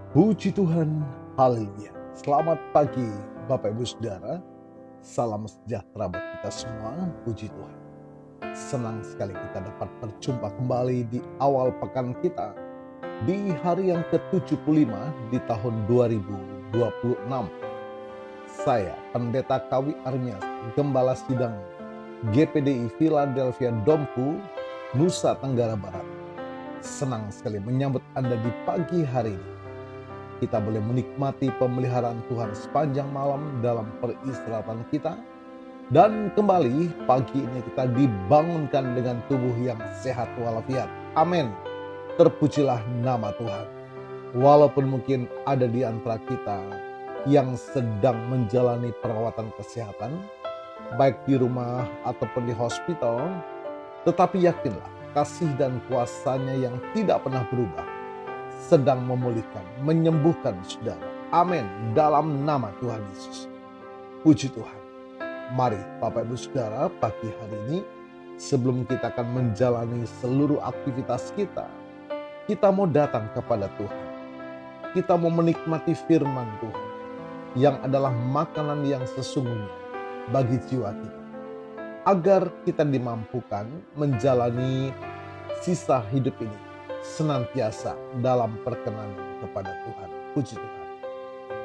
Puji Tuhan, haleluya. Selamat pagi Bapak Ibu Saudara, salam sejahtera buat kita semua, puji Tuhan. Senang sekali kita dapat berjumpa kembali di awal pekan kita, di hari yang ke-75 di tahun 2026. Saya, Pendeta Kawi Armias, Gembala Sidang GPDI Philadelphia Dompu, Nusa Tenggara Barat. Senang sekali menyambut Anda di pagi hari ini. Kita boleh menikmati pemeliharaan Tuhan sepanjang malam dalam peristirahatan kita. Dan kembali pagi ini kita dibangunkan dengan tubuh yang sehat walafiat. Amin. Terpujilah nama Tuhan. Walaupun mungkin ada di antara kita yang sedang menjalani perawatan kesehatan, baik di rumah ataupun di hospital, tetapi yakinlah kasih dan kuasa-Nya yang tidak pernah berubah sedang memulihkan, menyembuhkan saudara. Amin. Dalam nama Tuhan Yesus. Puji Tuhan. Mari Bapak Ibu Saudara, pagi hari ini sebelum kita akan menjalani seluruh aktivitas kita mau datang kepada Tuhan. Kita mau menikmati firman Tuhan yang adalah makanan yang sesungguhnya bagi jiwa kita. Agar kita dimampukan menjalani sisa hidup ini senantiasa dalam perkenanan kepada Tuhan. Puji Tuhan.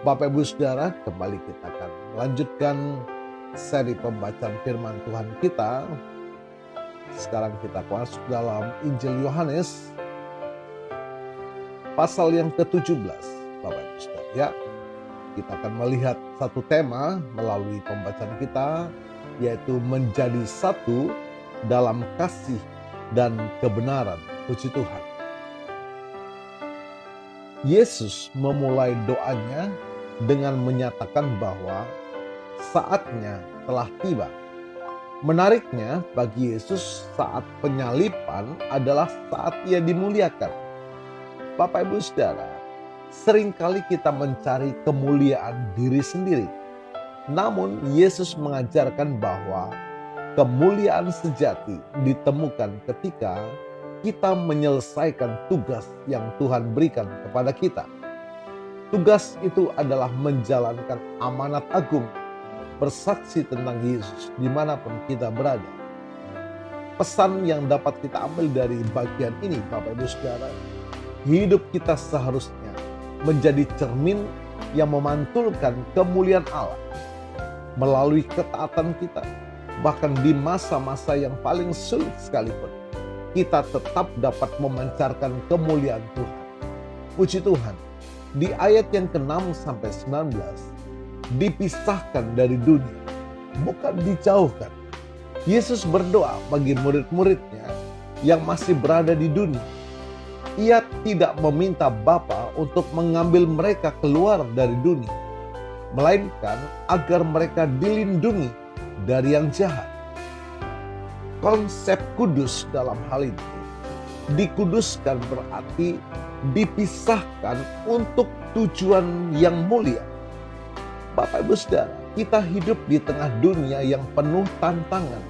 Bapak Ibu Saudara, kembali kita akan melanjutkan seri pembacaan firman Tuhan kita. Sekarang kita masuk dalam Injil Yohanes pasal yang ke-17. Bapak Ibu Saudara, ya. Kita akan melihat satu tema melalui pembacaan kita, yaitu menjadi satu dalam kasih dan kebenaran. Puji Tuhan. Yesus memulai doanya dengan menyatakan bahwa saatnya telah tiba. Menariknya, bagi Yesus saat penyaliban adalah saat Ia dimuliakan. Bapak Ibu Saudara, seringkali kita mencari kemuliaan diri sendiri. Namun Yesus mengajarkan bahwa kemuliaan sejati ditemukan ketika kita menyelesaikan tugas yang Tuhan berikan kepada kita. Tugas itu adalah menjalankan amanat agung, bersaksi tentang Yesus dimanapun kita berada. Pesan yang dapat kita ambil dari bagian ini, Bapak Ibu Saudara, hidup kita seharusnya menjadi cermin yang memantulkan kemuliaan Allah melalui ketaatan kita. Bahkan di masa-masa yang paling sulit sekalipun, kita tetap dapat memancarkan kemuliaan Tuhan. Puji Tuhan. Di ayat yang ke-6 sampai 19, dipisahkan dari dunia, bukan dijauhkan. Yesus berdoa bagi murid-muridnya yang masih berada di dunia. Ia tidak meminta Bapa untuk mengambil mereka keluar dari dunia, melainkan agar mereka dilindungi dari yang jahat. Konsep kudus dalam hal ini, dikuduskan berarti dipisahkan untuk tujuan yang mulia. Bapak Ibu Saudara, kita hidup di tengah dunia yang penuh tantangan.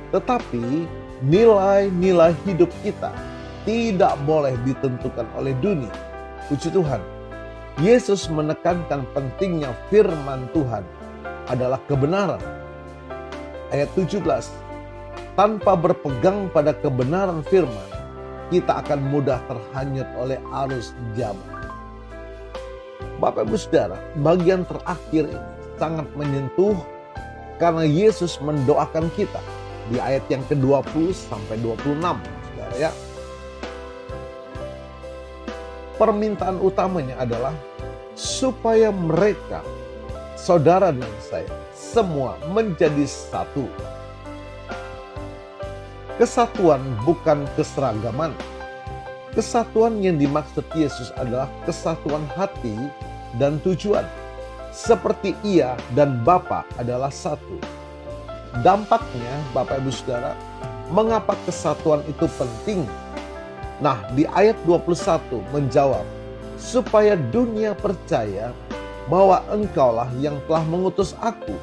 Tetapi nilai-nilai hidup kita tidak boleh ditentukan oleh dunia. Puji Tuhan. Yesus menekankan pentingnya firman Tuhan adalah kebenaran. Ayat 17. Tanpa berpegang pada kebenaran firman, kita akan mudah terhanyut oleh arus zaman. Bapak Ibu Saudara, bagian terakhir ini sangat menyentuh karena Yesus mendoakan kita di ayat yang ke-20 sampai 26. Saudara, ya. Permintaan utamanya adalah supaya mereka, saudara dan saya, semua menjadi satu. Kesatuan bukan keseragaman. Kesatuan yang dimaksud Yesus adalah kesatuan hati dan tujuan. Seperti Ia dan Bapa adalah satu. Dampaknya, Bapak Ibu Saudara, mengapa kesatuan itu penting? Nah, di ayat 21 menjawab, supaya dunia percaya bahwa Engkaulah yang telah mengutus aku.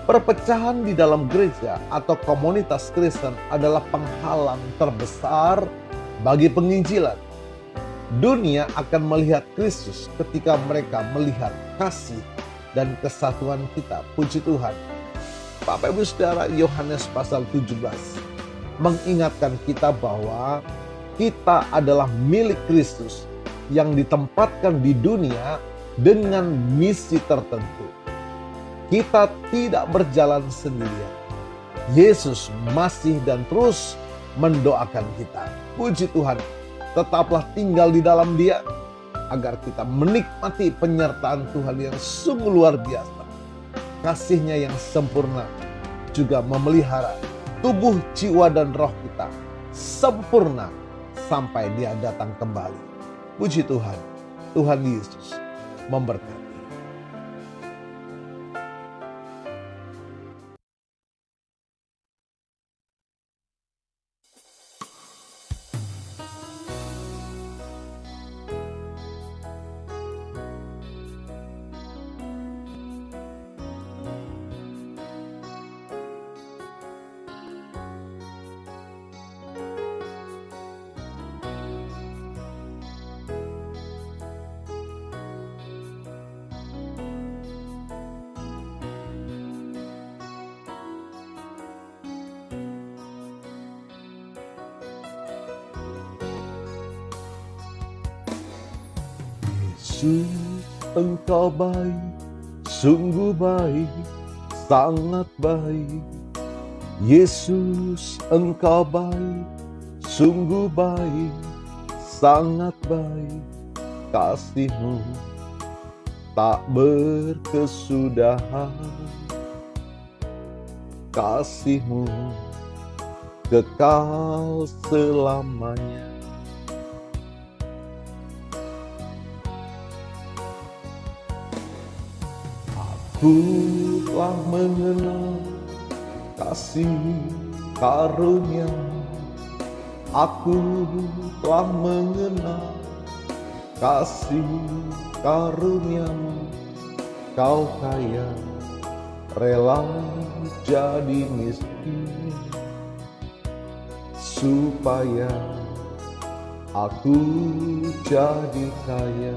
Perpecahan di dalam gereja atau komunitas Kristen adalah penghalang terbesar bagi penginjilan. Dunia akan melihat Kristus ketika mereka melihat kasih dan kesatuan kita. Puji Tuhan. Bapak Ibu Saudara, Yohanes pasal 17 mengingatkan kita bahwa kita adalah milik Kristus yang ditempatkan di dunia dengan misi tertentu. Kita tidak berjalan sendirian. Yesus masih dan terus mendoakan kita. Puji Tuhan, tetaplah tinggal di dalam Dia agar kita menikmati penyertaan Tuhan yang sungguh luar biasa. Kasih-Nya yang sempurna juga memelihara tubuh, jiwa, dan roh kita sempurna sampai Dia datang kembali. Puji Tuhan, Tuhan Yesus memberkati. Yesus, Engkau baik, sungguh baik, sangat baik. Yesus, Engkau baik, sungguh baik, sangat baik. Kasih-Mu tak berkesudahan, kasih-Mu kekal selamanya. Aku telah mengenal kasih karunia, aku telah mengenal kasih karunia-Mu. Kau kaya, rela jadi miskin, supaya aku jadi kaya.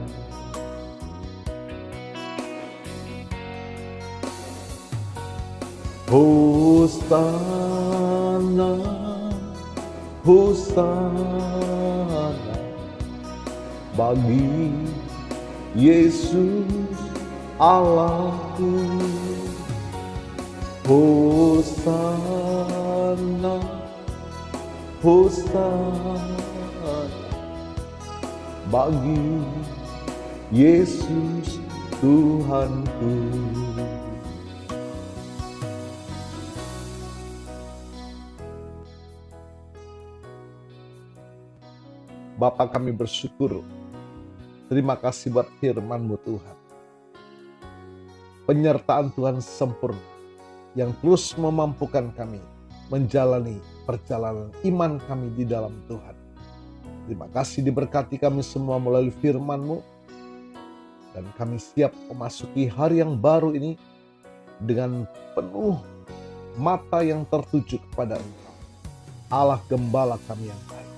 Hosana, Hosana bagi Yesus Allahku. Hosana, Hosana bagi Yesus Tuhanku. Bapa, kami bersyukur. Terima kasih buat firman-Mu Tuhan. Penyertaan Tuhan sempurna yang terus memampukan kami menjalani perjalanan iman kami di dalam Tuhan. Terima kasih diberkati kami semua melalui firman-Mu. Dan kami siap memasuki hari yang baru ini dengan penuh mata yang tertuju kepada Engkau, Allah Gembala kami yang baik.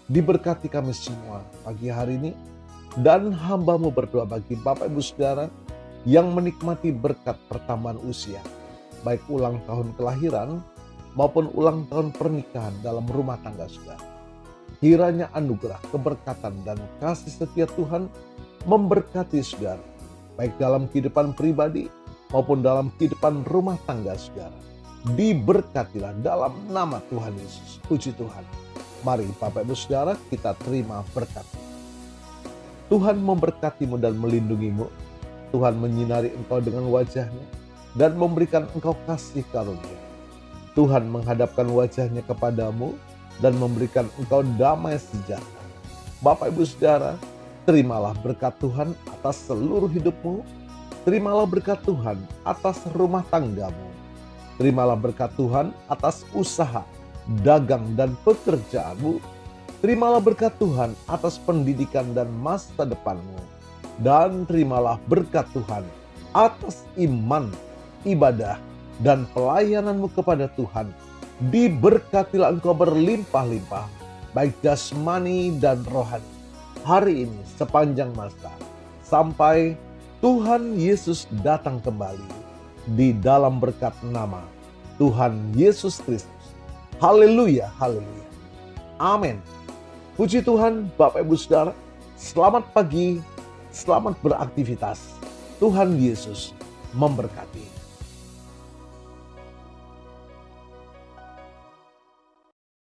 Diberkati kami semua pagi hari ini, dan hamba-Mu berdoa bagi Bapak Ibu Saudara yang menikmati berkat pertambahan usia, baik ulang tahun kelahiran maupun ulang tahun pernikahan dalam rumah tangga saudara. Kiranya anugerah, keberkatan, dan kasih setia Tuhan memberkati saudara, baik dalam kehidupan pribadi maupun dalam kehidupan rumah tangga saudara. Diberkatilah dalam nama Tuhan Yesus. Puji Tuhan. Mari Bapak Ibu Saudara, kita terima berkat. Tuhan memberkati-Mu dan melindungi-Mu. Tuhan menyinari engkau dengan wajah-Nya dan memberikan engkau kasih karunia. Tuhan menghadapkan wajah-Nya kepadamu dan memberikan engkau damai sejahtera. Bapak Ibu Saudara, terimalah berkat Tuhan atas seluruh hidupmu. Terimalah berkat Tuhan atas rumah tanggamu. Terimalah berkat Tuhan atas usaha, dagang, dan pekerjaanmu. Terimalah berkat Tuhan atas pendidikan dan masa depanmu. Dan terimalah berkat Tuhan atas iman, ibadah, dan pelayananmu kepada Tuhan. Diberkatilah engkau berlimpah-limpah, baik jasmani dan rohani. hari ini sepanjang masa sampai Tuhan Yesus datang kembali di dalam berkat nama Tuhan Yesus Kristus. Haleluya, haleluya. Amin. Puji Tuhan, Bapak Ibu Saudara. Selamat pagi, selamat beraktivitas. Tuhan Yesus memberkati.